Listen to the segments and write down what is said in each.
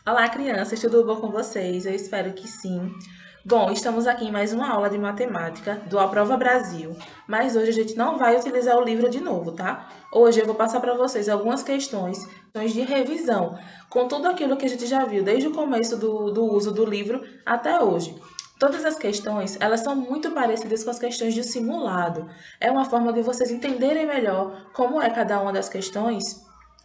Olá, crianças, tudo bom com vocês? Eu espero que sim. Bom, estamos aqui em mais uma aula de matemática do Aprova Brasil, mas hoje a gente não vai utilizar o livro de novo, tá? Hoje eu vou passar para vocês algumas questões de revisão, com tudo aquilo que a gente já viu desde o começo do uso do livro até hoje. Todas as questões, elas são muito parecidas com as questões de simulado. É uma forma de vocês entenderem melhor como é cada uma das questões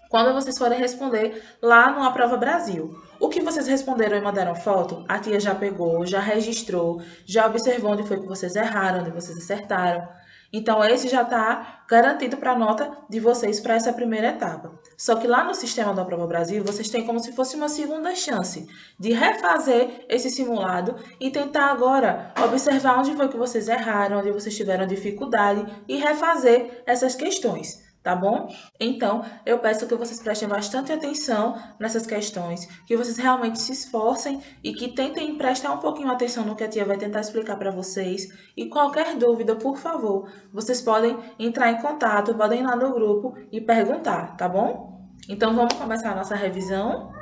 quando vocês forem responder lá no Aprova Brasil. O que vocês responderam e mandaram foto, a tia já pegou, já registrou, já observou onde foi que vocês erraram, onde vocês acertaram. Então, esse já está garantido para a nota de vocês para essa primeira etapa. Só que lá no sistema do Aprova Brasil, vocês têm como se fosse uma segunda chance de refazer esse simulado e tentar agora observar onde foi que vocês erraram, onde vocês tiveram dificuldade e refazer essas questões. Tá bom? Então, eu peço que vocês prestem bastante atenção nessas questões, que vocês realmente se esforcem e que tentem prestar um pouquinho atenção no que a tia vai tentar explicar para vocês. E qualquer dúvida, por favor, vocês podem entrar em contato, podem ir lá no grupo e perguntar, tá bom? Então, vamos começar a nossa revisão?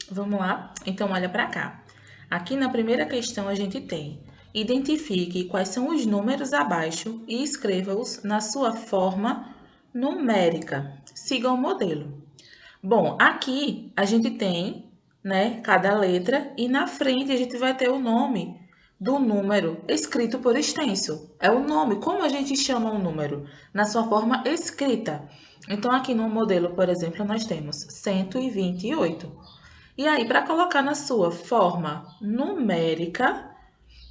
Vamos lá? Então, olha para cá. Aqui na primeira questão a gente tem: identifique quais são os números abaixo e escreva-os na sua forma numérica. Siga o modelo. Bom, aqui a gente tem, né, cada letra e na frente a gente vai ter o nome do número escrito por extenso. É o nome, como a gente chama um número? Na sua forma escrita. Então, aqui no modelo, por exemplo, nós temos 128. E aí, para colocar na sua forma numérica,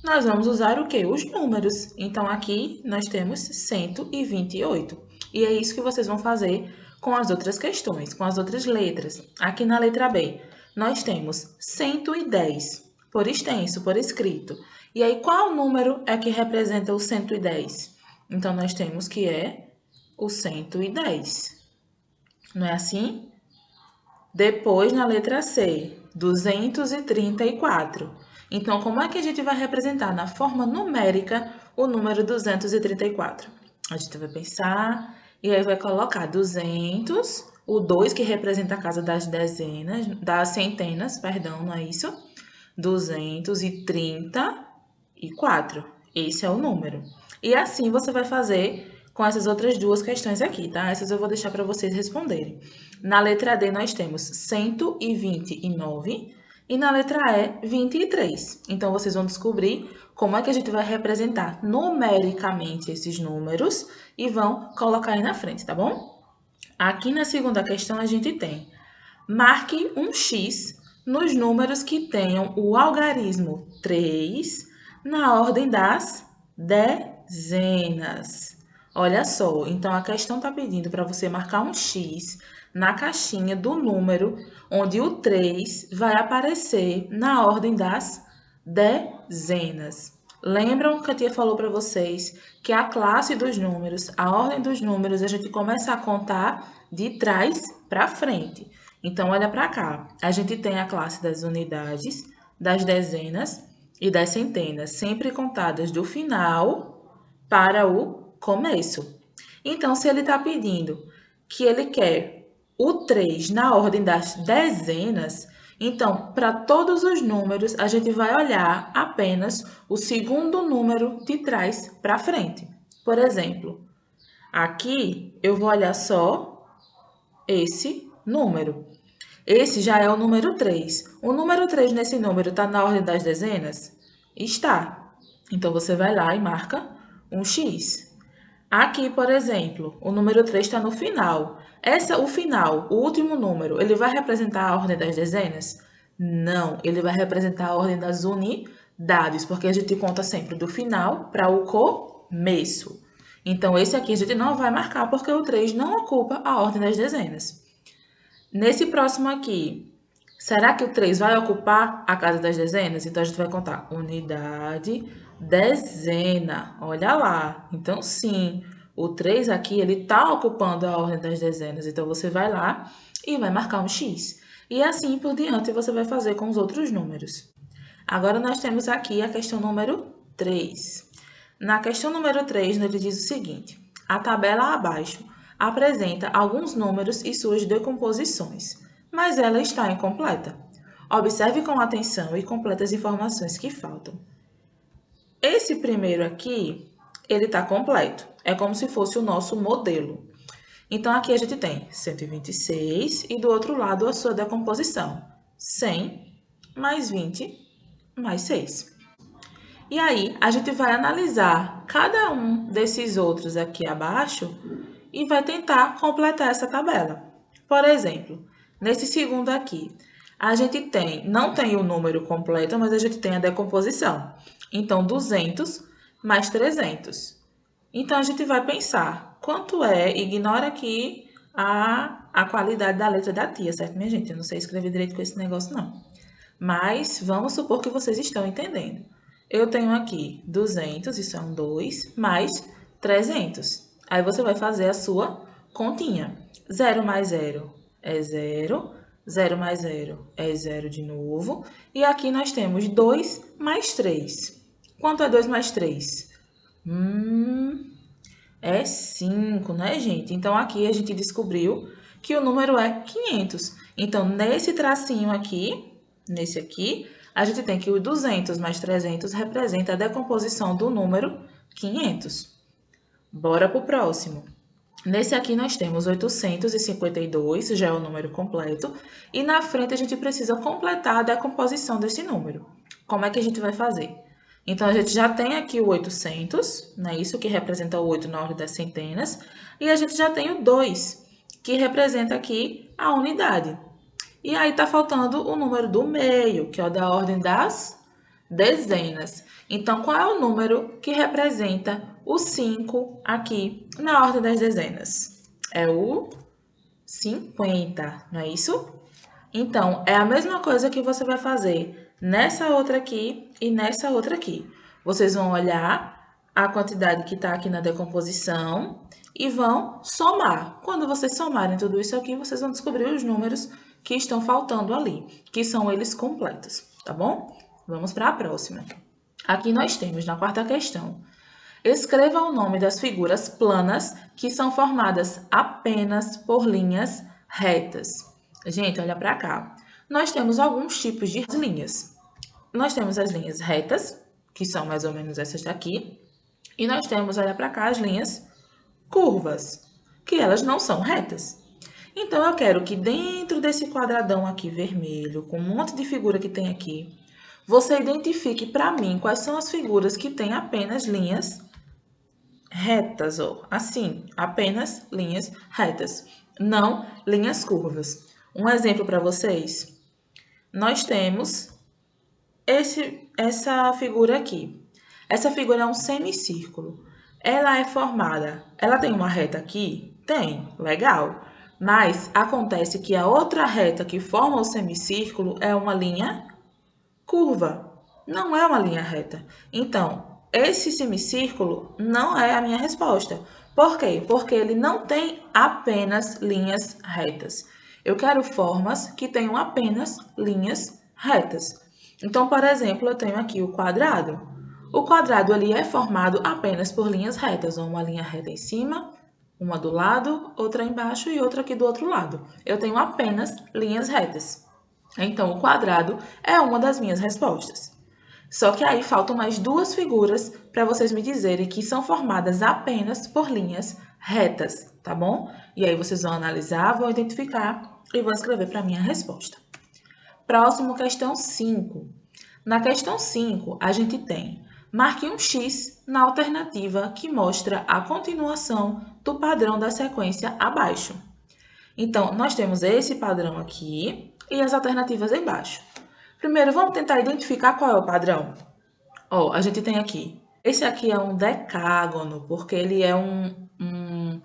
nós vamos usar o quê? Os números. Então, aqui nós temos 128. E é isso que vocês vão fazer com as outras questões, com as outras letras. Aqui na letra B, nós temos 110, por extenso, por escrito. E aí, qual número é que representa o 110? Então, nós temos que é o 110. Não é assim? Depois, na letra C, 234. Então, como é que a gente vai representar na forma numérica o número 234? A gente vai pensar e aí vai colocar 200, o 2 que representa a casa das dezenas, das centenas, perdão, não é isso? 234. Esse é o número. E assim você vai fazer com essas outras duas questões aqui, tá? Essas eu vou deixar para vocês responderem. Na letra D nós temos 129 e na letra E 23. Então vocês vão descobrir como é que a gente vai representar numericamente esses números e vão colocar aí na frente, tá bom? Aqui na segunda questão a gente tem: marque um X nos números que tenham o algarismo 3 na ordem das dezenas. Olha só, então a questão está pedindo para você marcar um X na caixinha do número onde o 3 vai aparecer na ordem das dezenas. Lembram que a tia falou para vocês que a classe dos números, a ordem dos números, a gente começa a contar de trás para frente. Então, olha para cá. A gente tem a classe das unidades, das dezenas e das centenas, sempre contadas do final para o começo. Então, se ele está pedindo que ele quer o 3 na ordem das dezenas, então, para todos os números, a gente vai olhar apenas o segundo número de trás para frente. Por exemplo, aqui eu vou olhar só esse número. Esse já é o número 3. O número 3 nesse número está na ordem das dezenas? Está. Então, você vai lá e marca um X. Aqui, por exemplo, o número 3 está no final. O final, o último número, ele vai representar a ordem das dezenas? Não, ele vai representar a ordem das unidades, porque a gente conta sempre do final para o começo. Então, esse aqui a gente não vai marcar, porque o 3 não ocupa a ordem das dezenas. Nesse próximo aqui, será que o 3 vai ocupar a casa das dezenas? Então, a gente vai contar unidade, dezena. Olha lá. Então, sim, o 3 aqui, ele está ocupando a ordem das dezenas. Então, você vai lá e vai marcar um X. E assim por diante, você vai fazer com os outros números. Agora, nós temos aqui a questão número 3. Na questão número 3, ele diz o seguinte: a tabela abaixo apresenta alguns números e suas decomposições, mas ela está incompleta. Observe com atenção e complete as informações que faltam. Esse primeiro aqui, ele está completo. É como se fosse o nosso modelo. Então, aqui a gente tem 126 e do outro lado a sua decomposição. 100 mais 20 mais 6. E aí, a gente vai analisar cada um desses outros aqui abaixo e vai tentar completar essa tabela. Por exemplo, nesse segundo aqui, a gente não tem o número completo, mas a gente tem a decomposição. Então, 200 mais 300. Então, a gente vai pensar quanto ignora aqui a qualidade da letra da tia, certo, minha gente? Eu não sei escrever direito com esse negócio, não. Mas vamos supor que vocês estão entendendo. Eu tenho aqui 200, isso é um 2, mais 300. Aí você vai fazer a sua continha. 0 mais 0 é 0, 0 mais 0 é 0 de novo. E aqui nós temos 2 mais 3. Quanto é 2 mais 3? É 5, né, gente? Então, aqui a gente descobriu que o número é 500. Então, nesse tracinho aqui, nesse aqui, a gente tem que o 200 mais 300 representa a decomposição do número 500. Bora para o próximo. Nesse aqui nós temos 852, já é o número completo, e na frente a gente precisa completar a decomposição desse número. Como é que a gente vai fazer? Então, a gente já tem aqui o 800, né? Isso que representa o 8 na ordem das centenas, e a gente já tem o 2, que representa aqui a unidade. E aí tá faltando o número do meio, que é o da ordem das dezenas. Então, qual é o número que representa o 5 aqui na ordem das dezenas? É o 50, não é isso? Então, é a mesma coisa que você vai fazer nessa outra aqui e nessa outra aqui. Vocês vão olhar a quantidade que está aqui na decomposição e vão somar. Quando vocês somarem tudo isso aqui, vocês vão descobrir os números que estão faltando ali, que são eles completos, tá bom? Vamos para a próxima. Aqui nós temos, na quarta questão, escreva o nome das figuras planas que são formadas apenas por linhas retas. Gente, olha para cá. Nós temos alguns tipos de linhas. Nós temos as linhas retas, que são mais ou menos essas daqui. E nós temos, olha para cá, as linhas curvas, que elas não são retas. Então, eu quero que dentro desse quadradão aqui vermelho, com um monte de figura que tem aqui, você identifique para mim quais são as figuras que têm apenas linhas retas, ó. Assim, apenas linhas retas, não linhas curvas. Um exemplo para vocês. Nós temos essa figura aqui. Essa figura é um semicírculo. Ela tem uma reta aqui? Tem, legal. Mas acontece que a outra reta que forma o semicírculo é uma linha curva. Não é uma linha reta. Então, esse semicírculo não é a minha resposta. Por quê? Porque ele não tem apenas linhas retas. Eu quero formas que tenham apenas linhas retas. Então, por exemplo, eu tenho aqui o quadrado. O quadrado ali é formado apenas por linhas retas, uma linha reta em cima, uma do lado, outra embaixo e outra aqui do outro lado. Eu tenho apenas linhas retas. Então, o quadrado é uma das minhas respostas. Só que aí faltam mais duas figuras para vocês me dizerem que são formadas apenas por linhas retas, tá bom? E aí vocês vão analisar, vão identificar e vão escrever para mim a resposta. Próximo, questão 5. Na questão 5, a gente tem: marque um X na alternativa que mostra a continuação do padrão da sequência abaixo. Então, nós temos esse padrão aqui e as alternativas embaixo. Primeiro, vamos tentar identificar qual é o padrão. Ó, a gente tem aqui. Esse aqui é um decágono, porque ele é um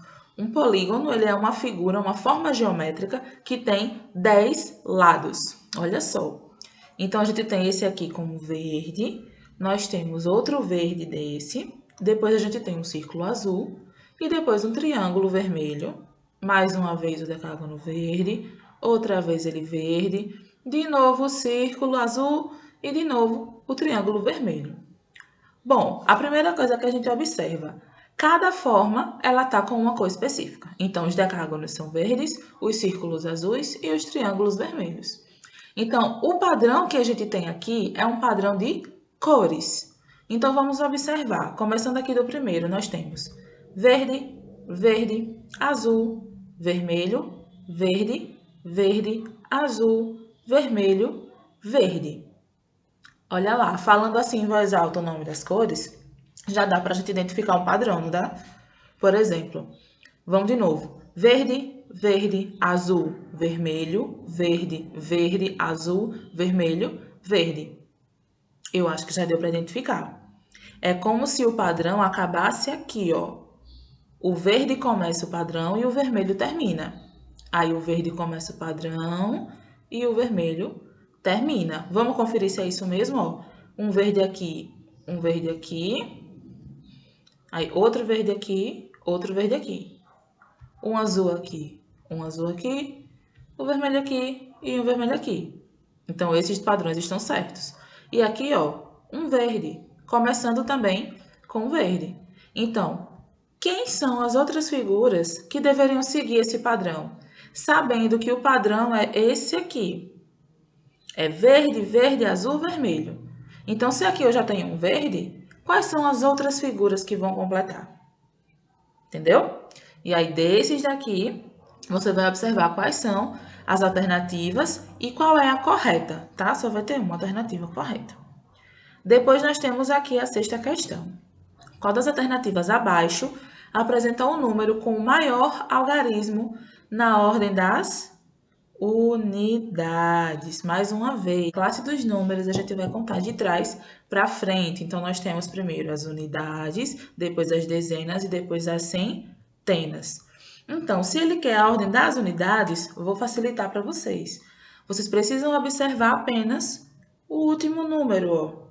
polígono, ele é uma figura, uma forma geométrica que tem 10 lados. Olha só. Então, a gente tem esse aqui como verde, nós temos outro verde desse, depois a gente tem um círculo azul e depois um triângulo vermelho. Mais uma vez o decágono verde, outra vez ele verde, de novo o círculo azul e de novo o triângulo vermelho. Bom, a primeira coisa que a gente observa, cada forma ela está com uma cor específica. Então, os decágonos são verdes, os círculos azuis e os triângulos vermelhos. Então, o padrão que a gente tem aqui é um padrão de cores. Então, vamos observar. Começando aqui do primeiro, nós temos verde, verde, azul, vermelho, verde, verde, azul, vermelho, verde. Olha lá, falando assim em voz alta o nome das cores, já dá para a gente identificar um padrão, não dá? Por exemplo, vamos de novo. Verde, verde, azul, vermelho, verde, verde, azul, vermelho, verde. Eu acho que já deu para identificar. É como se o padrão acabasse aqui, ó. O verde começa o padrão e o vermelho termina. Aí o verde começa o padrão e o vermelho termina. Vamos conferir se é isso mesmo, ó. Um verde aqui, aí outro verde aqui, outro verde aqui. Um azul aqui, o vermelho aqui e um vermelho aqui. Então, esses padrões estão certos. E aqui, ó, um verde, começando também com verde. Então, quem são as outras figuras que deveriam seguir esse padrão? Sabendo que o padrão é esse aqui. É verde, verde, azul, vermelho. Então, se aqui eu já tenho um verde, quais são as outras figuras que vão completar? Entendeu? E aí, desses daqui, você vai observar quais são as alternativas e qual é a correta, tá? Só vai ter uma alternativa correta. Depois, nós temos aqui a sexta questão. Qual das alternativas abaixo apresenta um número com o maior algarismo na ordem das unidades? Mais uma vez, classe dos números a gente vai contar de trás para frente. Então, nós temos primeiro as unidades, depois as dezenas e depois as centenas. Então, se ele quer a ordem das unidades, eu vou facilitar para vocês. Vocês precisam observar apenas o último número, ó.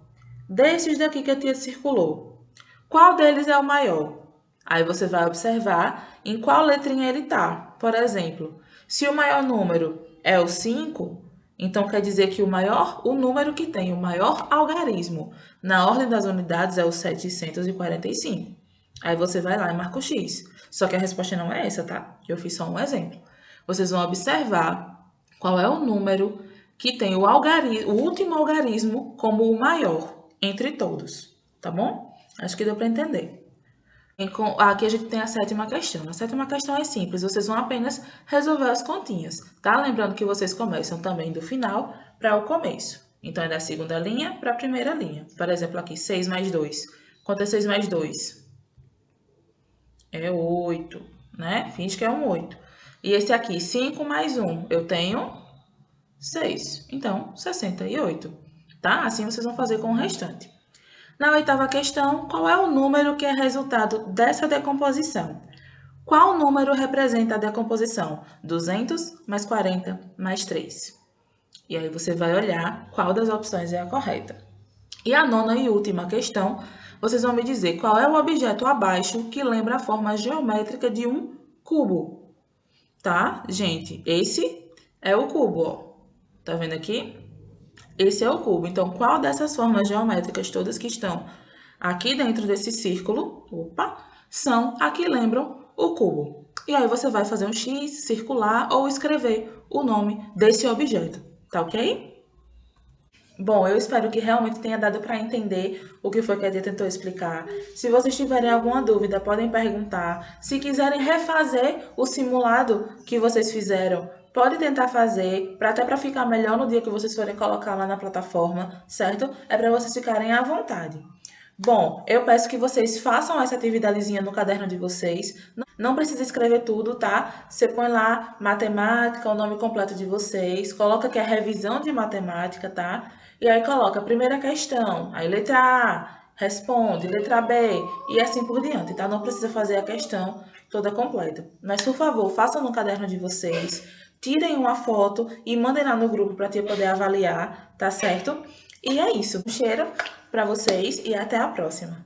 Desses daqui que a tia circulou. Qual deles é o maior? Aí você vai observar em qual letrinha ele está. Por exemplo, se o maior número é o 5, então quer dizer que o número que tem o maior algarismo na ordem das unidades é o 745. Aí você vai lá e marca o X. Só que a resposta não é essa, tá? Eu fiz só um exemplo. Vocês vão observar qual é o número que tem o último algarismo como o maior entre todos, tá bom? Acho que deu para entender. Aqui a gente tem a sétima questão. A sétima questão é simples, vocês vão apenas resolver as continhas, tá? Lembrando que vocês começam também do final para o começo. Então, é da segunda linha para a primeira linha. Por exemplo, aqui, 6 mais 2. Quanto é 6 mais 2? É 8, né? Finge que é um 8. E esse aqui, 5 mais 1, eu tenho 6. Então, 68, tá? Assim vocês vão fazer com o restante. Na oitava questão, qual é o número que é resultado dessa decomposição? Qual número representa a decomposição? 200 mais 40 mais 3. E aí você vai olhar qual das opções é a correta. E a nona e última questão, vocês vão me dizer qual é o objeto abaixo que lembra a forma geométrica de um cubo. Tá, gente? Esse é o cubo, ó. Tá vendo aqui? Esse é o cubo. Então, qual dessas formas geométricas todas que estão aqui dentro desse círculo, são a que lembram o cubo? E aí você vai fazer um X, circular ou escrever o nome desse objeto, tá ok? Bom, eu espero que realmente tenha dado para entender o que foi que a Tia tentou explicar. Se vocês tiverem alguma dúvida, podem perguntar. Se quiserem refazer o simulado que vocês fizeram, pode tentar fazer, até para ficar melhor no dia que vocês forem colocar lá na plataforma, certo? É para vocês ficarem à vontade. Bom, eu peço que vocês façam essa atividadezinha no caderno de vocês. Não precisa escrever tudo, tá? Você põe lá matemática, o nome completo de vocês, coloca que é revisão de matemática, tá? E aí coloca a primeira questão, aí letra A, responde, letra B, e assim por diante, tá? Não precisa fazer a questão toda completa. Mas, por favor, façam no caderno de vocês, tirem uma foto e mandem lá no grupo para a tia poder avaliar, tá certo? E é isso. Um cheiro para vocês e até a próxima.